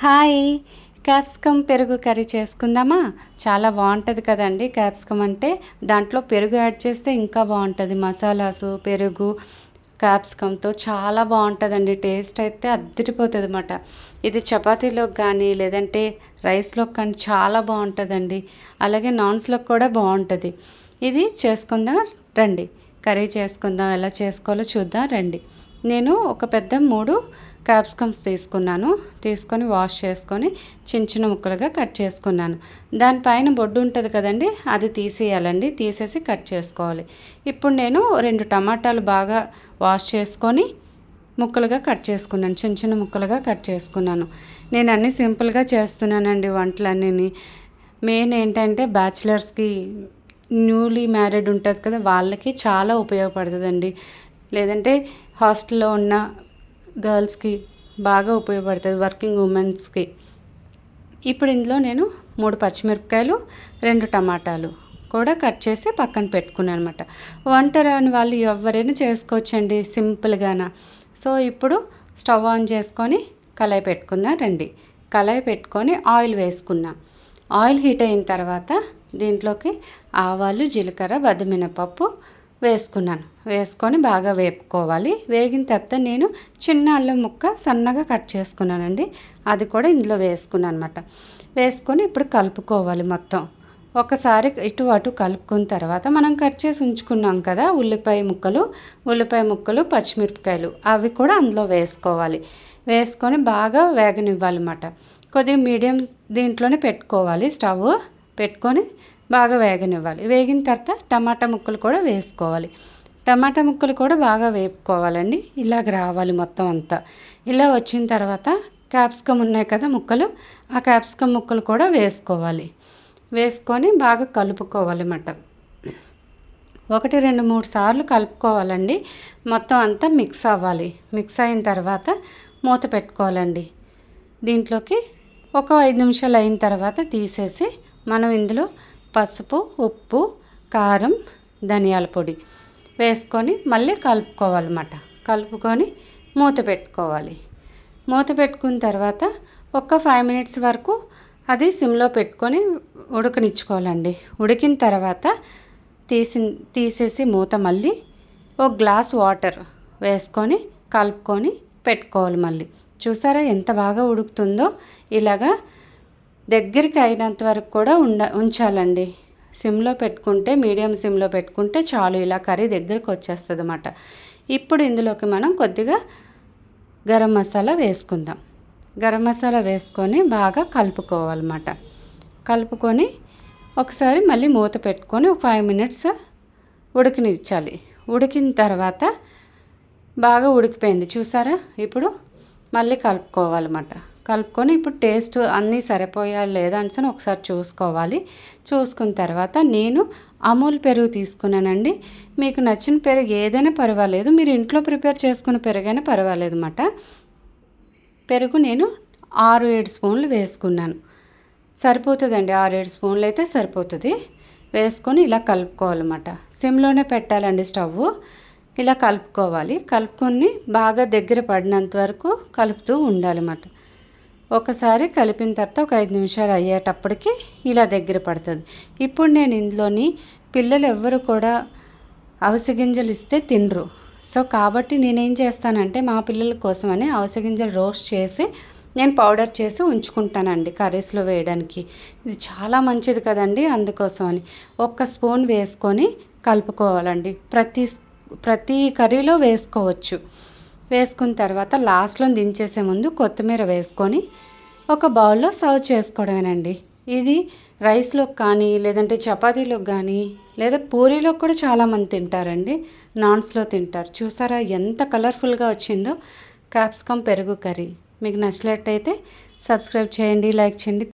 Hi! Capsicum పెరుగు curry చేసుకుందామా? చాలా బావుంటది కదండీ క్యాప్సికమ్ అంటే. దాంట్లో పెరుగు యాడ్ చేస్తే ఇంకా బావుంటది. మసాలాసు, పెరుగు, క్యాప్సికమ్‌తో చాలా బావుంటదండి. టేస్ట్ అయితే అద్దిరిపోతదనమాట. ఇది చపాతీలోకి కానీ, లేదంటే రైస్‌లోకి కానీ చాలా బావుంటదండి. అలాగే నాన్స్‌లోకి కూడా బావుంటది. ఇది చేసుకుందాం రండి. కర్రీ చేసుకుందాం. ఎలా చేసుకోవాలో చూద్దాం రండి. నేను ఒక పెద్ద 3 క్యాప్సికమ్స్ తీసుకొని వాష్ చేసుకొని చిన్న చిన్న ముక్కలుగా కట్ చేసుకున్నాను. దానిపైన బొడ్డు ఉంటుంది కదండి, అది తీసేయాలండి. తీసేసి కట్ చేసుకోవాలి. ఇప్పుడు నేను 2 టమాటాలు బాగా వాష్ చేసుకొని ముక్కలుగా కట్ చేసుకున్నాను. చిన్న చిన్న ముక్కలుగా కట్ చేసుకున్నాను. నేను అన్నీ సింపుల్గా చేస్తున్నానండి వంటలన్నీ. మెయిన్ ఏంటంటే బ్యాచిలర్స్కి, న్యూలీ మ్యారీడ్ ఉంటుంది కదా, వాళ్ళకి చాలా ఉపయోగపడుతుందండి. లేదంటే హాస్టల్లో ఉన్న గర్ల్స్కి బాగా ఉపయోగపడుతుంది, వర్కింగ్ ఉమెన్స్కి. ఇప్పుడు ఇందులో నేను 3 పచ్చిమిరపకాయలు, 2 టమాటాలు కూడా కట్ చేసి పక్కన పెట్టుకున్నాను అనమాట. వంట రాని వాళ్ళు ఎవరైనా చేసుకోవచ్చండి సింపుల్గాన. సో ఇప్పుడు స్టవ్ ఆన్ చేసుకొని కళాయి పెట్టుకుందాం రండి. కళాయి పెట్టుకొని ఆయిల్ వేసుకున్నాం. ఆయిల్ హీట్ అయిన తర్వాత దీంట్లోకి ఆవాలు, జీలకర్ర, బద్దిమినపప్పు వేసుకొని బాగా వేపుకోవాలి. వేగిన తర్వాత నేను చిన్న అల్లం ముక్క సన్నగా కట్ చేసుకున్నానండి, అది కూడా ఇందులో వేసుకున్నాను అనమాట. వేసుకొని ఇప్పుడు కలుపుకోవాలి మొత్తం. ఒకసారి ఇటు అటు కలుపుకున్న తర్వాత మనం కట్ చేసి ఉంచుకున్నాం కదా ఉల్లిపాయ ముక్కలు, పచ్చిమిరపకాయలు, అవి కూడా అందులో వేసుకోవాలి. వేసుకొని బాగా వేగనివ్వాలన్నమాట. కొద్దిగా మీడియం దీంట్లోనే పెట్టుకోవాలి. స్టవ్ పెట్టుకొని బాగా వేగనివ్వాలి. వేగిన తర్వాత టమాటా ముక్కలు కూడా వేసుకోవాలి. టమాటా ముక్కలు కూడా బాగా వేపుకోవాలండి. ఇలాగ రావాలి మొత్తం అంతా. ఇలా వచ్చిన తర్వాత క్యాప్సికమ్ ఉన్నాయి కదా ముక్కలు, ఆ క్యాప్సికమ్ ముక్కలు కూడా వేసుకోవాలి. వేసుకొని బాగా కలుపుకోవాలన్నమాట. 1, 2, 3 సార్లు కలుపుకోవాలండి. మొత్తం అంతా మిక్స్ అవ్వాలి. మిక్స్ అయిన తర్వాత మూత పెట్టుకోవాలండి. దీంట్లోకి ఒక 5 నిమిషాలు అయిన తర్వాత తీసేసి మనం ఇందులో పసుపు, ఉప్పు, కారం, ధనియాల పొడి వేసుకొని మళ్ళీ కలుపుకోవాలన్నమాట. కలుపుకొని మూత పెట్టుకోవాలి. మూత పెట్టుకున్న తర్వాత ఒక 5 మినిట్స్ వరకు అది సిమ్లో పెట్టుకొని ఉడకనిచ్చుకోవాలండి. ఉడికిన తర్వాత తీసేసి మూత మళ్ళీ ఒక గ్లాస్ వాటర్ వేసుకొని కలుపుకొని పెట్టుకోవాలి. మళ్ళీ చూసారా ఎంత బాగా ఉడుకుతుందో. ఇలాగా దగ్గరికి అయినంత వరకు కూడా ఉంచాలండి. సిమ్లో పెట్టుకుంటే, మీడియం సిమ్లో పెట్టుకుంటే చాలు. ఇలా కర్రీ దగ్గరికి వచ్చేస్తుంది అన్నమాట. ఇప్పుడు ఇందులోకి మనం కొద్దిగా గరం మసాలా వేసుకుందాం. గరం మసాలా వేసుకొని బాగా కలుపుకోవాలన్నమాట. కలుపుకొని ఒకసారి మళ్ళీ మూత పెట్టుకొని ఒక 5 మినిట్స్ ఉడికినిచ్చాలి. ఉడికిన తర్వాత బాగా ఉడికిపోయింది చూసారా. ఇప్పుడు మళ్ళీ కలుపుకోవాలన్నమాట. కలుపుకొని ఇప్పుడు టేస్ట్ అన్నీ సరిపోయా లేదా అని ఒకసారి చూసుకోవాలి. చూసుకున్న తర్వాత నేను అమూల్ పెరుగు తీసుకున్నానండి. మీకు నచ్చిన పెరుగు ఏదైనా పర్వాలేదు, మీరు ఇంట్లో ప్రిపేర్ చేసుకున్న పెరుగైనా పర్వాలేదు అన్నమాట. పెరుగు నేను 6-7 స్పూన్లు వేసుకున్నాను. సరిపోతుందండి, 6-7 స్పూన్లు అయితే సరిపోతుంది. వేసుకొని ఇలా కలుపుకోవాలన్నమాట. సిమ్లోనే పెట్టాలండి స్టవ్. ఇలా కలుపుకోవాలి. కలుపుకొని బాగా దగ్గర పడినంత వరకు కలుపుతూ ఉండాలన్నమాట. ఒకసారి కలిపిన తర్వాత ఒక 5 నిమిషాలు అయ్యేటప్పటికి ఇలా దగ్గర పడుతుంది. ఇప్పుడు నేను ఇందులోని పిల్లలు ఎవ్వరు కూడా అవిసె గింజలు ఇస్తే తినరు. సో కాబట్టి నేనేం చేస్తానంటే మా పిల్లల కోసమని అవిసె గింజలు రోస్ట్ చేసి నేను పౌడర్ చేసి ఉంచుకుంటానండి కర్రీస్లో వేయడానికి. ఇది చాలా మంచిది కదండి, అందుకోసమని 1 స్పూన్ వేసుకొని కలుపుకోవాలండి. ప్రతి కర్రీలో వేసుకోవచ్చు. వేసుకున్న తర్వాత లాస్ట్లో దించేసే ముందు కొత్తిమీర వేసుకొని ఒక బౌల్లో సర్వ్ చేసుకోవడమేనండి. ఇది రైస్లోకి కానీ, లేదంటే చపాతీలోకి కానీ, లేదా పూరీలో కూడా చాలామంది తింటారండి. నాన్స్లో తింటారు. చూసారా ఎంత కలర్ఫుల్గా వచ్చిందో క్యాప్సికమ్ పెరుగు కర్రీ. మీకు నచ్చినట్టయితే సబ్స్క్రైబ్ చేయండి, లైక్ చేయండి.